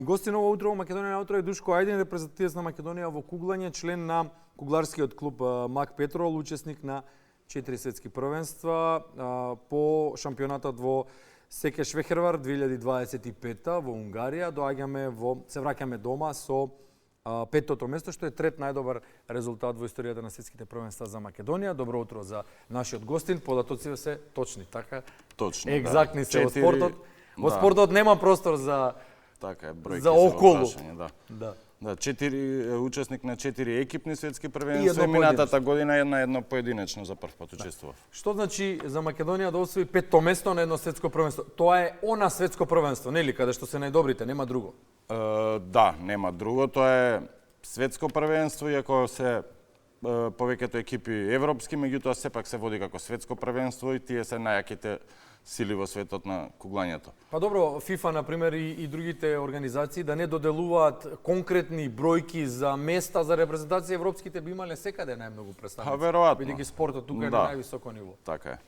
Гости на ово утро во Македонија на утро е Душко Ајдин, репрезентативец на Македонија во куглање, член на кугларскиот клуб Мак Петрол, учесник на 4 светски првенства по шампионатот во Секеш Фехервар 2025 во Унгарија. Се враќаме дома со петтото место, што е трет најдобар резултат во историјата на светските првенства за Македонија. Добро утро за нашиот гостин. Податоците се точни, така? Точно, екзактни се во Четири, спортот. Во спортот нема простор за така е, бројки за околу. Да. Да, 4 учесник на 4 екипни светски И првенства, едно минатата година на едно поединечно за прв пат учествував. Што значи за Македонија да освои петто место на едно светско првенство? Тоа е она светско првенство, нели, каде што се најдобрите, нема друго? Да, нема друго, тоа е светско првенство, иако се повеќето екипи европски, меѓутоа сепак се води како светско првенство и тие се најаките сили во светот на куглањето. Па добро, ФИФА, например, и другите организации да не доделуваат конкретни бројки за места за репрезентација, европските би имале секаде најмногу представници. Па веројатно. Бидејќи спортот тука е на највисоко ниво. Така е.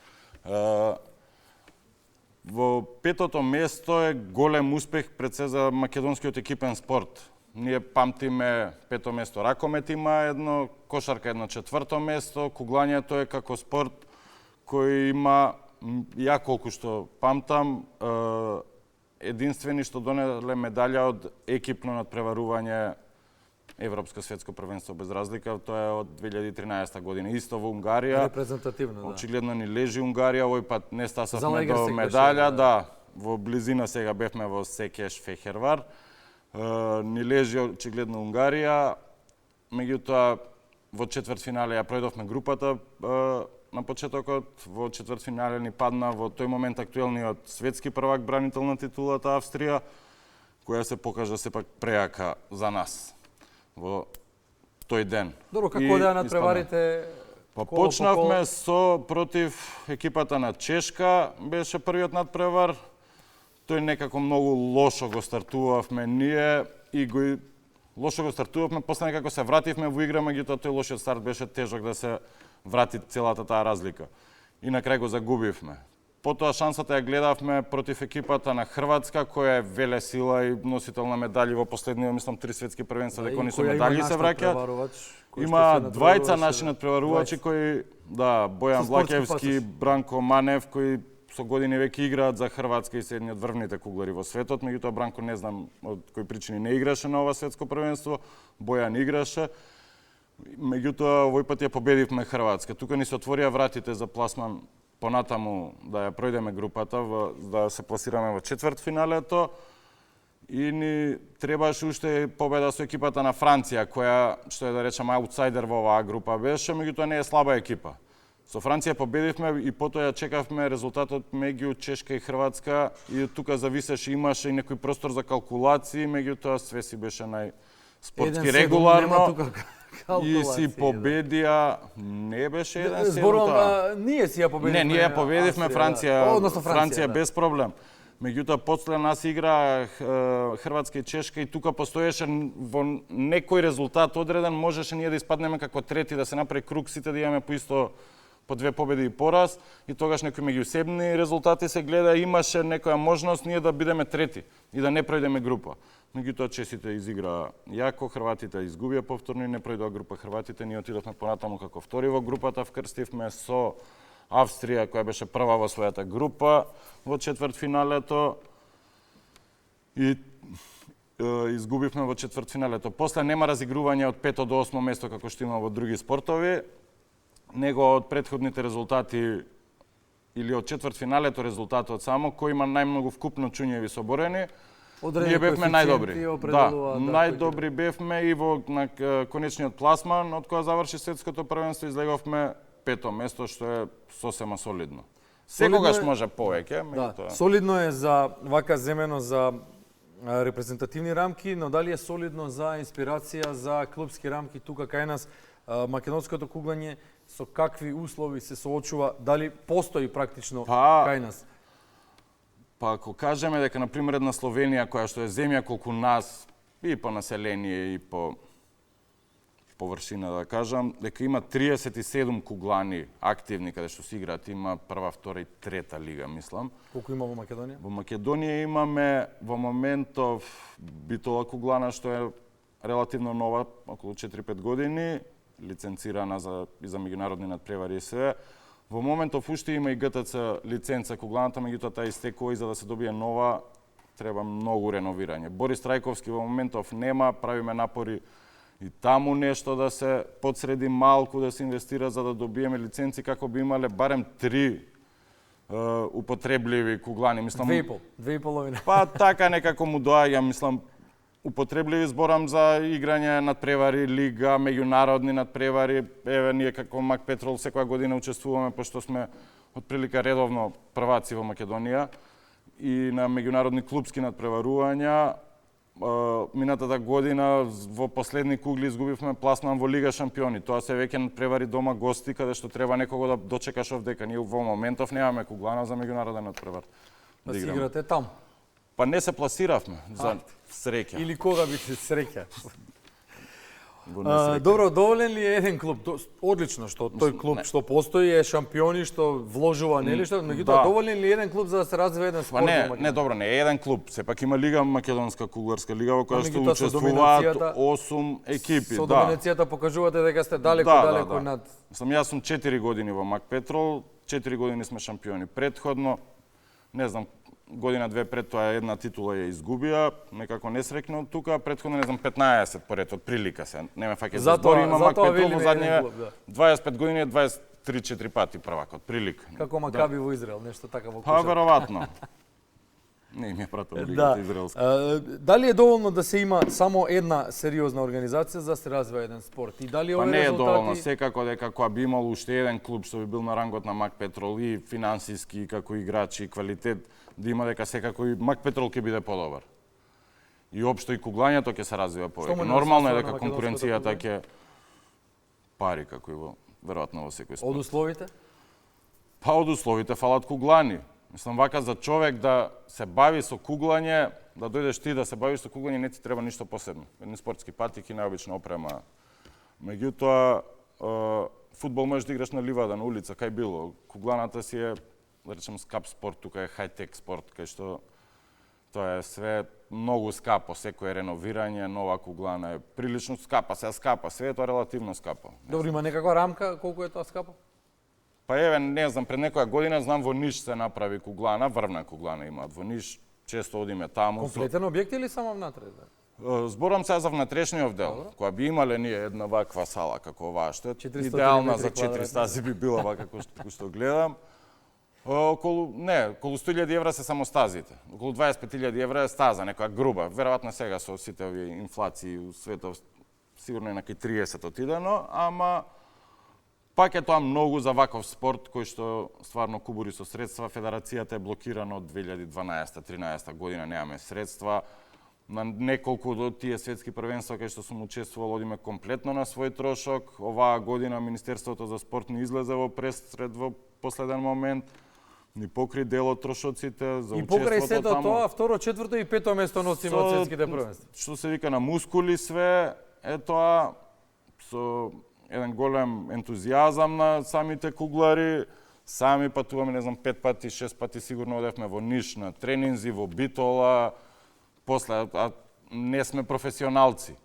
Во петото место е голем успех пред се за македонскиот екипен спорт. Ние памтиме пето место ракомет има едно, кошарка едно четврто место, куглањето е како спорт кој има, ја колку што памтам, единствени што донеле медаља од екипно надпреварување Европско светско првенство без разлика, тоа е од 2013 година. Исто во Унгарија. Репрезентативно, да. Очигледно ни лежи Унгарија, овој пат не стасавме Залегер до се медаља, беше, да. Во близина сега бевме во Секеш Фехервар. Ни лежи очигледно Унгарија, меѓутоа во четвртфинале ја пројдовме групата на почетокот, во четвртфинале ни падна во тој момент актуелниот светски првак бранител на титулата Австрија, која се покажа сепак прејака за нас во тој ден. Добро, како да ја надпреварите? Па почнавме со против екипата на Чешка, беше првиот надпревар. Тој некако многу лошо го стартувавме ние и лошо го стартувавме, после некако се вративме во игра, меѓутоа тој лошиот старт беше тежок да се врати целата таа разлика. И на крај го загубивме. Потоа шансата ја гледавме против екипата на Хрватска, која е велесила и носител на медали во последниот, мислам, 3 светски првенства, дека они со медали се враќаат. Има двајца наши надпреварувачи кои, да, Бојан Влакевски, Бранко Манев, кои со години веќе играат за Хрватска и се едни од врвните куглари во светот, меѓутоа Бранко не знам од кои причини не играше на ова светско првенство, Бојан играше. Меѓутоа овој пат ја победивме Хрватска. Тука ни се отворија вратите за пласман понатаму да ја пројдеме групата, да се пласираме во четвртфиналето. И ни требаше уште победа со екипата на Франција, која, што е да речам, аутсайдер во оваа група беше, меѓутоа не е слаба екипа. Со Франција победивме и потоа ја чекавме резултатот меѓу Чешка и Хрватска и тука зависеше, имаше и некој простор за калкулации, меѓутоа све си беше најспортски регуларно. И си победија, не беше 1-7. Зборувам, ние си ја победивме. Не, ние ја победивме Франција без проблем. Меѓутоа, после нас игра Хрватска и Чешка и тука постоеше во некој резултат одреден, можеше ние да испаднеме како трети, да се направи круг, сите да имаме по 2 победи и пораз, и тогаш некои меѓусебни резултати се гледа, имаше некоја можност ние да бидеме трети и да не пројдеме група. Меѓутоа чесите изигра јако, хрватите изгубија повторно и не пројдоа група хрватите, ние отидовме понатаму како втори во групата, вкрстивме со Австрија, која беше прва во својата група во четвртфиналето и изгубивме во четвртфиналето. После нема разигрување од 5 до 8 место како што има во други спортови, него од претходните резултати или од четвртфиналето резултатот само, кој има најмногу вкупно чуњеви соборени, ние бевме најдобри. Да, најдобри бевме и во конечниот пласман, од која заврши светското првенство, излеговме пето место, што е сосема солидно. Секогаш може повеќе, меѓутоа. Солидно е за вака земено за репрезентативни рамки, но дали е солидно за инспирација за клубски рамки тука кај нас? Македонското куглање со какви услови се соочува, дали постои практично кај нас? Па ако кажеме дека на пример една Словенија која што е земја колку нас и по население и по површина да кажам, дека има 37 куглани активни каде што се играат, има прва, втора и трета лига, мислам. Колку има во Македонија? Во Македонија имаме во моментов Битола куглана што е релативно нова, околу 4-5 години, лиценцирана и за меѓународни надпревари и све. Во моментов уште има и ГТЦ лиценца кугланата, меѓутоа таа истекува и за да се добие нова треба многу реновирање. Борис Трајковски во моментов нема, правиме напори и таму нешто да се подсреди малку, да се инвестира за да добиеме лиценци како би имале барем 3 употребливи куглани, мислам. 2,5. Па така некако му доаѓа, мислам, употребливи зборам за играње надпревари, лига, меѓународни надпревари. Еве ние како Мак Петрол секоја година учествуваме пошто сме отприлика редовно прваци во Македонија и на меѓународни клубски надпреварувања. Минатата година во последни кугли изгубивме пласман во Лига шампиони. Тоа се веќе надпревари дома гости каде што треба некого да дочекаш овдека. Ние во моментов немаме куглана за меѓународен надпревар. Да си играте таму. Па не се пласиравме за среќа. Или кога би се среќа? Добро, доволен ли е еден клуб? Одлично што тој клуб што постои е шампиони, што вложува, нели што, меѓутоа доволен ли е еден клуб за да се развие еден спорт? Не, добро, не е еден клуб. Сепак има лига Македонска кугларска лига во која што учествуваат 8 екипи, Со доминацијата покажувате дека сте далеку над. Јас сум 4 години во Мак Петрол, 4 години сме шампиони. Претходно, не знам, година-две пред тоа една титула ја изгубија, некако несреќно тука, претходно не знам 15 поред од прилика се. Не ме фаќа за збор, има Мак Петрол во задниве 25 години е 23-4 пати првак од прилика. Како Макаби во Израел, нешто така во кошарка. Па веројатно. Не им ја пратам лигата израелска. Дали е доволно да се има само една сериозна организација за да се развива еден спорт? И дали овие резултати? Па не е доволно, секако дека кога би имало уште еден клуб што би бил на рангот на Мак Петрол и финансиски, и како играчи, и квалитет, да има дека секако и Мак Петрол ќе биде подобар. И општо и куглањето ќе се развива повеќе. Нормално е дека конкуренцијата ќе пари како и во веројатно во секој спорт. Од условите? Па од условите фалат куглани. Мислам, вака за човек да се бави со куглање, да дојдеш ти да се бавиш со куглање, не ти треба ништо посебно. Едни спортски патики, најобична опрема. Меѓутоа, фудбал можеш да играш на ливада, на улица, кај било. Кугланата си е, да речем, скап спорт, тука е хай-тек спорт, кај што тоа е све многу скапо, секој реновирање, нова куглана е прилично скапа, се скапа, све е тоа релативно скапо. Добро, има некаква рамка колку е тоа скапо? Па еве, не знам, пред некоја година знам во Ниш се направи куглана, врвна куглана имаат во Ниш, често одиме таму. Комплетен објект или само внатре? Зборам сега за внатрешниот дел. Кога би имале ние една ваква сала како оваа што идеална за 4 стази би била вака како што гледам. Околу 100.000 евра се само стазите. Околу 25.000 евра е стаза, некоја груба. Веројатно сега со сите овие инфлации у светот сигурно е на кај 30 отидено, ама пак е тоа многу за ваков спорт кој што стварно кубури со средства. Федерацијата е блокирана од 2012-13 година, немаме средства. На неколку од тие светски првенства кај што сум учествувал одиме комплетно на свој трошок. Оваа година Министерството за спорт ни излезе во пресред во последен момент. Ни покри дел од трошоците за учеството таму. И покрај сето тоа, второ, четврто и пето место носиме од светските првенства. Што се вика на мускули све, е тоа со еден голем ентузијазам на самите куглари. Сами патуваме, не знам, 5 пати, 6 пати сигурно одевме во Ниш на тренинзи, во Битола. После, не сме професионалци.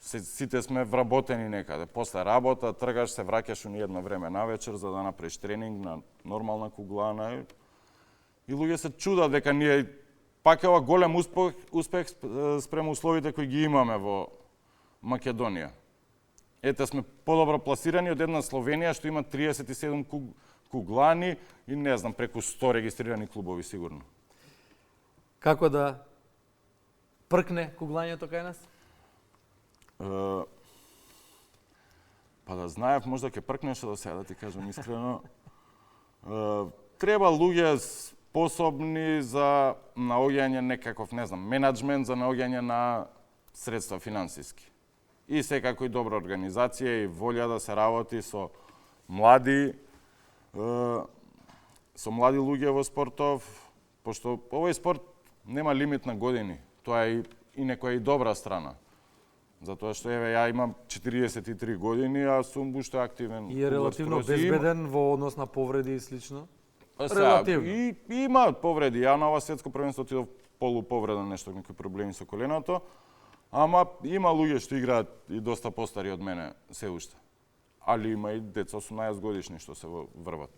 Сите сме вработени некаде. После работа, тргаш се, враќаш у едно време навечер за да направиш тренинг на нормална куглана. И луѓе се чудат дека ние пак е ова голем успех спрема условите кои ги имаме во Македонија. Ете сме подобро пласирани од една Словенија што има 37 куглани и не знам, преку 100 регистрирани клубови сигурно. Како да пркне куглањето кај нас? Па да знаев, можда ќе пркнеше до сега, да ти кажам искрено. Треба луѓе способни за наоѓање некаков, не знам, менаџмент за наоѓање на средства финансиски. И секако и добра организација и волја да се работи со млади луѓе во спортов, пошто овој спорт нема лимит на години. Тоа е и некоја и добра страна. Затоа што еве ја имам 43 години, а сум уште активен. И е релативно безбеден во однос на повреди и слично. Релативно. И има повреди. Ја на ова светско првенство отидов полуповреден, нешто, некои проблеми со коленото. Ама има луѓе што играат и доста постари од мене се уште. Али има и деца 18 годишни што се врват.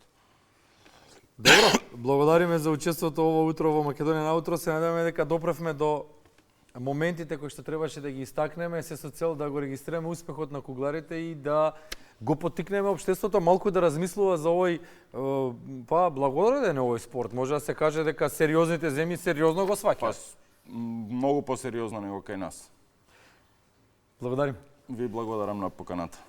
Добро, благодариме за учеството ово утро во Македонија на утро. Се надеваме дека допревме до моментите кои што требаше да ги истакнеме, се со цел да го регистрираме успехот на кугларите и да го поттикнеме општеството малку да размислува за овој благороден овој спорт. Може да се каже дека сериозните земји сериозно го сваќаат. Многу посериозно него кај нас. Благодарим. Ви благодарам на поканата.